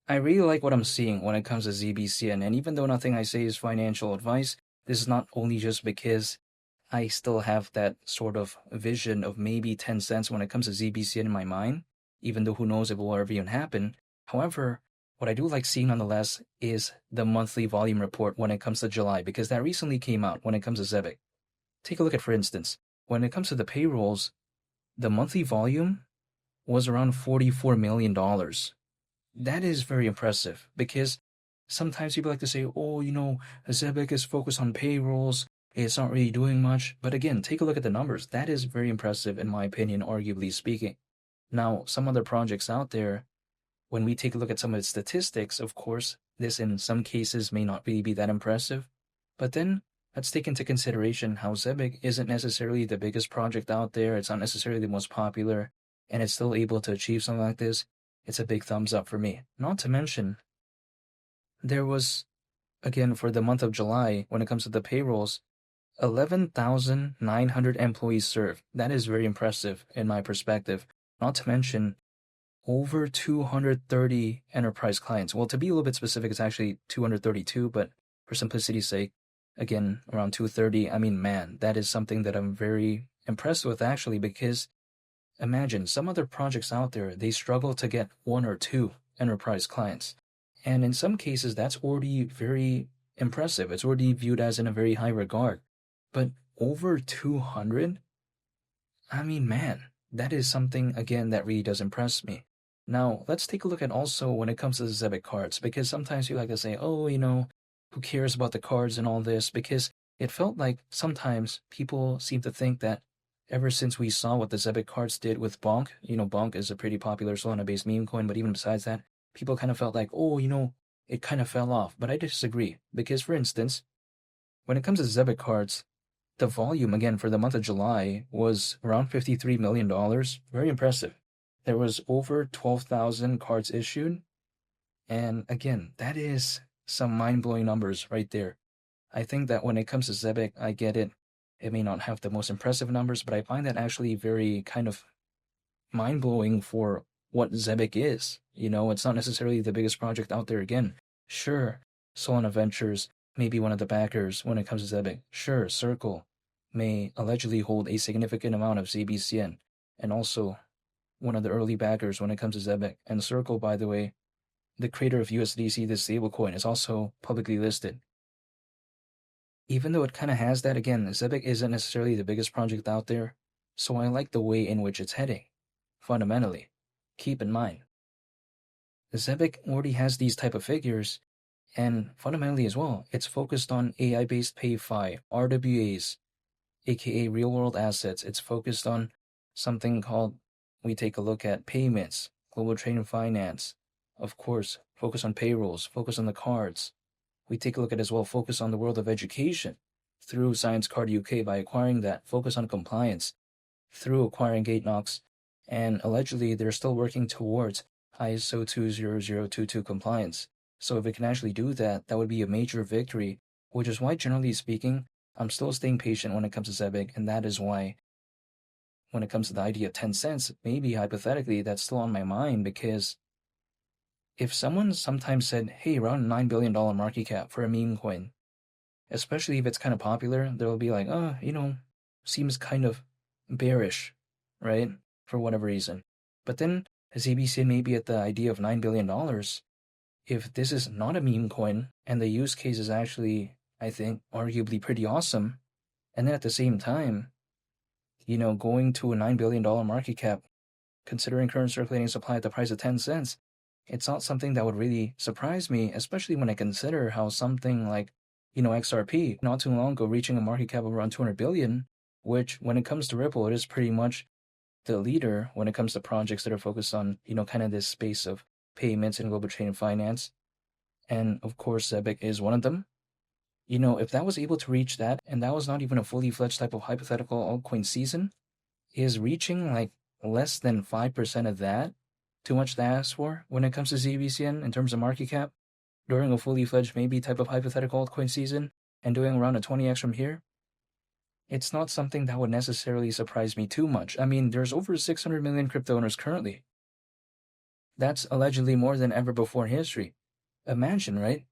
I really like what I'm seeing when it comes to ZBCN, and even though nothing I say is financial advice, this is not only just because I still have that sort of vision of maybe 10 cents when it comes to ZBCN in my mind, even though who knows if it will ever even happen. However, what I do like seeing nonetheless is the monthly volume report when it comes to July, because that recently came out when it comes to Zebec. Take a look at, for instance, when it comes to the payrolls, the monthly volume was around $44 million. That is very impressive because sometimes people like to say, oh, Zebec is focused on payrolls. It's not really doing much. But again, take a look at the numbers. That is very impressive, in my opinion, arguably speaking. Now, some other projects out there, when we take a look at some of the statistics, of course, this in some cases may not really be that impressive. But then let's take into consideration how Zebec isn't necessarily the biggest project out there. It's not necessarily the most popular, and it's still able to achieve something like this. It's a big thumbs up for me. Not to mention, there was, again, for the month of July, when it comes to the payrolls, 11,900 employees served. That is very impressive in my perspective. Not to mention, over 230 enterprise clients. Well, to be a little bit specific, it's actually 232, but for simplicity's sake, again, around 230. I mean, man, that is something that I'm very impressed with actually, because imagine some other projects out there, they struggle to get one or two enterprise clients. And in some cases, that's already very impressive. It's already viewed as in a very high regard. But over 200? I mean, man, that is something, again, that really does impress me. Now, let's take a look at also when it comes to the Zebec cards, because sometimes you like to say, oh, who cares about the cards and all this? Because it felt like sometimes people seem to think that ever since we saw what the Zebec cards did with Bonk, Bonk is a pretty popular Solana-based meme coin, but even besides that, people kind of felt like, oh, it kind of fell off. But I disagree, because for instance, when it comes to Zebec cards, the volume again for the month of July was around $53 million. Very impressive. There was over 12,000 cards issued. And again, that is some mind-blowing numbers right there. I think that when it comes to Zebec, I get it. It may not have the most impressive numbers, but I find that actually very kind of mind-blowing for what Zebec is. It's not necessarily the biggest project out there again. Sure, Solana Ventures may be one of the backers when it comes to Zebec. Sure, Circle may allegedly hold a significant amount of ZBCN, and also one of the early backers when it comes to Zebec. And Circle, by the way, the creator of USDC, this stablecoin, is also publicly listed. Even though it kind of has that, again, Zebec isn't necessarily the biggest project out there, so I like the way in which it's heading. Fundamentally, keep in mind, Zebec already has these type of figures, and fundamentally as well, it's focused on AI-based PayFi, RWAs, aka real-world assets. It's focused on something called, we take a look at payments, global trade and finance, of course, focus on payrolls, focus on the cards. We take a look at as well, focus on the world of education through Science Card UK by acquiring that, focus on compliance through acquiring GateKnox, and allegedly they're still working towards ISO 20022 compliance. So if it can actually do that, that would be a major victory, which is why, generally speaking, I'm still staying patient when it comes to Zebec, and that is why when it comes to the idea of 10 cents, maybe hypothetically that's still on my mind, because if someone sometimes said, hey, around $9 billion market cap for a meme coin, especially if it's kind of popular, they'll be like, seems kind of bearish, right? For whatever reason. But then ZBCN may be at the idea of $9 billion. If this is not a meme coin and the use case is actually, I think, arguably pretty awesome, and then at the same time, going to a $9 billion market cap, considering current circulating supply at the price of 10 cents, it's not something that would really surprise me, especially when I consider how something like, XRP, not too long ago, reaching a market cap of around 200 billion, which when it comes to Ripple, it is pretty much the leader when it comes to projects that are focused on, kind of this space of payments and global trade and finance. And of course, Zebec is one of them. If that was able to reach that, and that was not even a fully fledged type of hypothetical altcoin season, is reaching like less than 5% of that too much to ask for when it comes to ZBCN in terms of market cap during a fully fledged maybe type of hypothetical altcoin season and doing around a 20x from here? It's not something that would necessarily surprise me too much. I mean, there's over 600 million crypto owners currently. That's allegedly more than ever before in history. Imagine, right?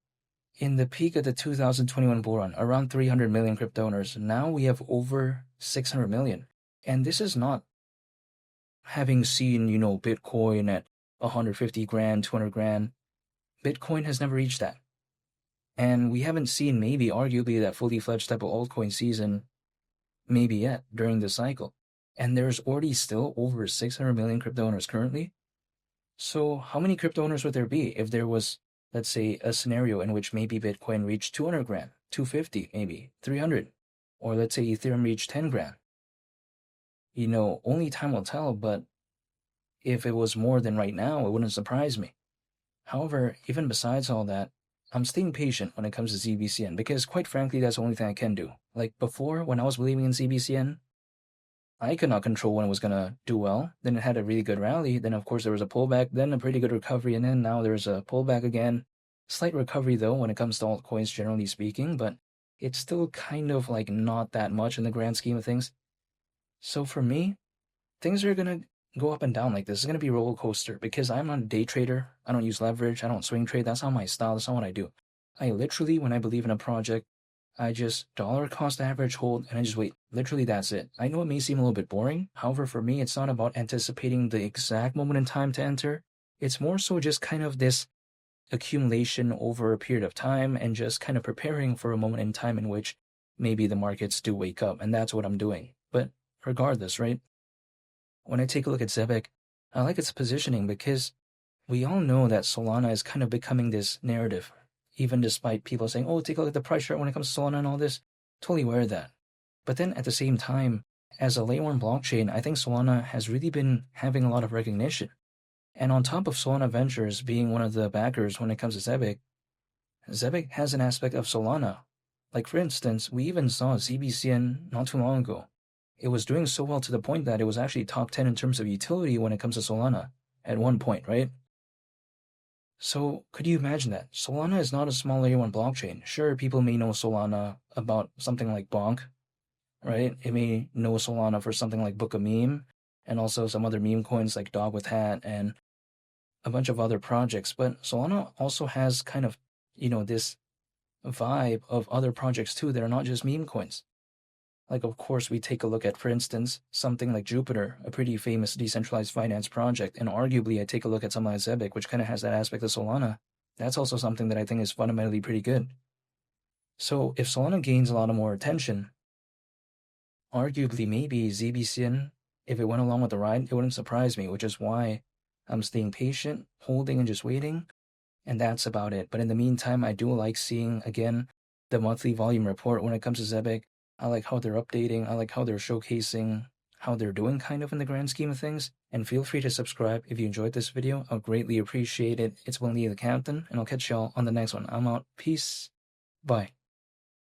In the peak of the 2021 bull run, around 300 million crypto owners. Now we have over 600 million. And this is not having seen, Bitcoin at 150 grand, 200 grand. Bitcoin has never reached that. And we haven't seen maybe arguably that fully fledged type of altcoin season maybe yet during this cycle. And there's already still over 600 million crypto owners currently. So how many crypto owners would there be if there was, let's say, a scenario in which maybe Bitcoin reached 200 grand, 250, maybe 300, or let's say Ethereum reached 10 grand? Only time will tell, but if it was more than right now, it wouldn't surprise me. However, even besides all that, I'm staying patient when it comes to ZBCN because, quite frankly, that's the only thing I can do. Like before, when I was believing in ZBCN, I could not control when it was going to do well. Then it had a really good rally. Then, of course, there was a pullback, then a pretty good recovery, and then now there's a pullback again. Slight recovery, though, when it comes to altcoins, generally speaking, but it's still kind of like not that much in the grand scheme of things. So for me, things are going to go up and down like this. It's going to be a roller coaster because I'm not a day trader. I don't use leverage. I don't swing trade. That's not my style. That's not what I do. I literally, when I believe in a project, I just dollar cost average hold and I just wait. Literally, that's it. I know it may seem a little bit boring. However, for me, it's not about anticipating the exact moment in time to enter. It's more so just kind of this accumulation over a period of time and just kind of preparing for a moment in time in which maybe the markets do wake up. And that's what I'm doing. But regardless, right? When I take a look at Zebec, I like its positioning because we all know that Solana is kind of becoming this narrative, even despite people saying, oh, take a look at the price chart when it comes to Solana and all this. Totally aware of that. But then at the same time, as a layer 1 blockchain, I think Solana has really been having a lot of recognition. And on top of Solana Ventures being one of the backers when it comes to Zebec, Zebec has an aspect of Solana. Like for instance, we even saw ZBCN not too long ago. It was doing so well to the point that it was actually top 10 in terms of utility when it comes to Solana at one point, right? So could you imagine that? Solana is not a small layer 1 blockchain. Sure, people may know Solana about something like Bonk, right? It may know Solana for something like Book a Meme and also some other meme coins like Dog with Hat and a bunch of other projects. But Solana also has kind of, this vibe of other projects too that are not just meme coins. Like, of course, we take a look at, for instance, something like Jupiter, a pretty famous decentralized finance project, and arguably I take a look at something like Zebec, which kind of has that aspect of Solana. That's also something that I think is fundamentally pretty good. So if Solana gains a lot of more attention, arguably maybe ZBCN, if it went along with the ride, it wouldn't surprise me, which is why I'm staying patient, holding and just waiting, and that's about it. But in the meantime, I do like seeing, again, the monthly volume report when it comes to Zebec. I like how they're updating. I like how they're showcasing how they're doing kind of in the grand scheme of things. And feel free to subscribe if you enjoyed this video. I'll greatly appreciate it. It's Willie the Captain, and I'll catch y'all on the next one. I'm out. Peace. Bye.